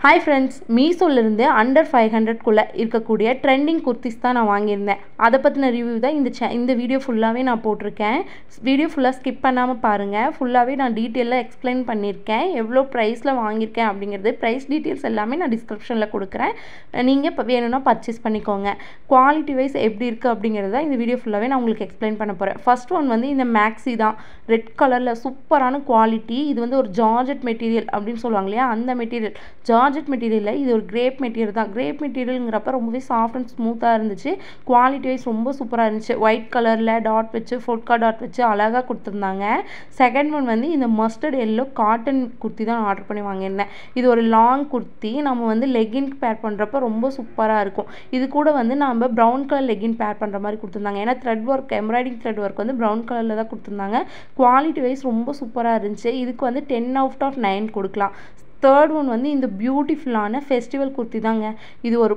Hi friends, மீஷோலேருந்து under 500 குள்ளே இருக்கக்கூடிய trending kurtis தான் நான் வாங்கியிருந்தேன். அதை பற்றின ரிவ்யூ தான் இந்த வீடியோ ஃபுல்லாகவே நான் போட்டிருக்கேன். வீடியோ ஃபுல்லாக ஸ்கிப் பண்ணாமல் பாருங்கள். ஃபுல்லாகவே நான் டீட்டெயிலாக எக்ஸ்பிளைன் பண்ணியிருக்கேன். எவ்வளோ ப்ரைஸில் வாங்கியிருக்கேன் அப்படிங்கிறது ப்ரைஸ் டீட்டெயில்ஸ் எல்லாமே நான் டிஸ்கிரிப்ஷனில் கொடுக்குறேன். நீங்கள் இப்போ வேணும்னா பர்ச்சேஸ் பண்ணிக்கோங்க. குவாலிட்டி வைஸ் எப்படி இருக்குது அப்படிங்கிறத இந்த வீடியோ ஃபுல்லாகவே நான் உங்களுக்கு எக்ஸ்பிளைன் பண்ண போகிறேன். ஃபர்ஸ்ட் ஒன் வந்து இந்த மேக்ஸி தான். ரெட் கலரில் சூப்பரான குவாலிட்டி. இது வந்து ஒரு ஜார்ஜெட் மெட்டீரியல் அப்படின்னு சொல்லுவாங்க இல்லையா, அந்த மெட்டீரியல். ஜார்ஜெட் மெட்டீரியலில் இது ஒரு கிரேப் மெட்டீரியல் தான். கிரேப் மெட்டீரியலுங்கிறப்ப ரொம்பவே சாஃப்ட் அண்ட் ஸ்மூத்தாக இருந்துச்சு. குவாலிட்டி வைஸ் ரொம்ப சூப்பராக இருந்துச்சு. ஒயிட் கலரில் டாட் வச்சு ஃபோல்கா டாட் வச்சு அழகாக கொடுத்துருந்தாங்க. செகண்ட் ஒன் வந்து இந்த மஸ்டர்ட் எல்லோ காட்டன் குர்த்தி தான் நான் ஆர்டர் பண்ணி வாங்கியிருந்தேன். இது ஒரு லாங் குர்த்தி. நம்ம வந்து லெகின்க்கு பேர் பண்ணுறப்ப ரொம்ப சூப்பராக இருக்கும். இது கூட வந்து நம்ம ப்ரௌன் கலர் லெகின் பேர் பண்ணுற மாதிரி கொடுத்துருந்தாங்க. ஏன்னா thread work, embroidery thread work வந்து ப்ரௌன் கலரில் தான் கொடுத்துருந்தாங்க. குவாலிட்டி வைஸ் ரொம்ப சூப்பராக இருந்துச்சு. இதுக்கு வந்து 10/9 கொடுக்கலாம். தேர்ட் ஒன் வந்து இந்த பியூட்டிஃபுல்லான ஃபெஸ்டிவல் குர்த்தி தாங்க. இது ஒரு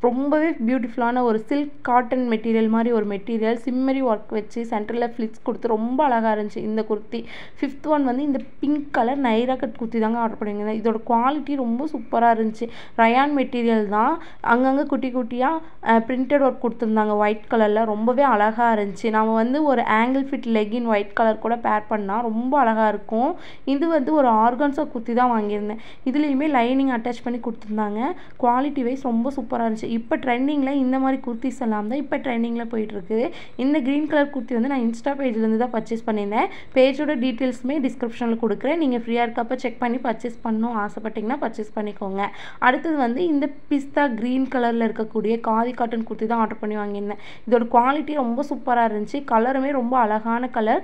ரொம்பவே பியூட்டிஃபுல்லான ஒரு சில்க் காட்டன் மெட்டீரியல் மாதிரி ஒரு மெட்டீரியல். சிம்மரி ஒர்க் வச்சு சென்டரில் ஃப்ளிட்ஸ் கொடுத்து ரொம்ப அழகாக இருந்துச்சு இந்த குர்த்தி. ஃபிஃப்த் ஒன் வந்து இந்த pink colour Naira cut kurti தாங்க ஆர்டர் பண்ணியிருந்தேன். இதோட குவாலிட்டி ரொம்ப சூப்பராக இருந்துச்சு. ரயான் மெட்டீரியல் தான். அங்கங்கே குட்டி குட்டியாக பிரிண்டட் ஒர்க் கொடுத்துருந்தாங்க ஒயிட் கலரில். ரொம்பவே அழகாக இருந்துச்சு. நம்ம வந்து ஒரு angle fit legging white colour கூட பேர் பண்ணால் ரொம்ப அழகாக இருக்கும். இது வந்து ஒரு ஆர்கான்ஸா குர்த்தி தான் வாங்கியிருந்தேன். இதுலேயுமே லைனிங் அட்டாச் பண்ணி கொடுத்துருந்தாங்க. குவாலிட்டி வைஸ் ரொம்ப சூப்பராக இருந்துச்சு. இப்போ ட்ரெண்டிங்கில் இந்த மாதிரி குர்த்திஸ் எல்லாம் தான் இப்போ ட்ரெண்டிங்கில் போயிட்டுருக்கு. இந்த க்ரீன் கலர் குர்த்தி வந்து நான் இன்ஸ்டா பேஜ்லேருந்து தான் பர்ச்சேஸ் பண்ணியிருந்தேன். பேஜோட டீட்டெயில்ஸுமே டிஸ்கிரிப்ஷனில் கொடுக்குறேன். நீங்கள் ஃப்ரீயாக இருக்கப்போ செக் பண்ணி பர்ச்சேஸ் பண்ணணும் ஆசைப்பட்டிங்கன்னா பர்ச்சேஸ் பண்ணிக்கோங்க. அடுத்தது வந்து இந்த பிஸ்தா க்ரீன் கலரில் இருக்கக்கூடிய காதி காட்டன் குர்த்தி தான் ஆர்டர் பண்ணி வாங்கியிருந்தேன். இதோட குவாலிட்டி ரொம்ப சூப்பராக இருந்துச்சு. கலருமே ரொம்ப அழகான கலர்.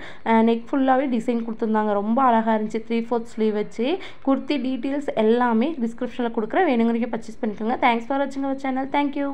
நெக் ஃபுல்லாகவே டிசைன் கொடுத்துருந்தாங்க. ரொம்ப அழகாக இருந்துச்சு. 3/4 ஸ்லீவ் வச்சு. குர்த்தி டீட்டெயில்ஸ் எல்லாமே டிஸ்கிரிப்ஷனில் கொடுக்குறேன். வேணுங்கிறீங்க பர்ச்சேஸ் பண்ணிக்கோங்க. தேங்க்ஸ் ஃபார் வாட்சிங் அவர் சேனல். Thank you.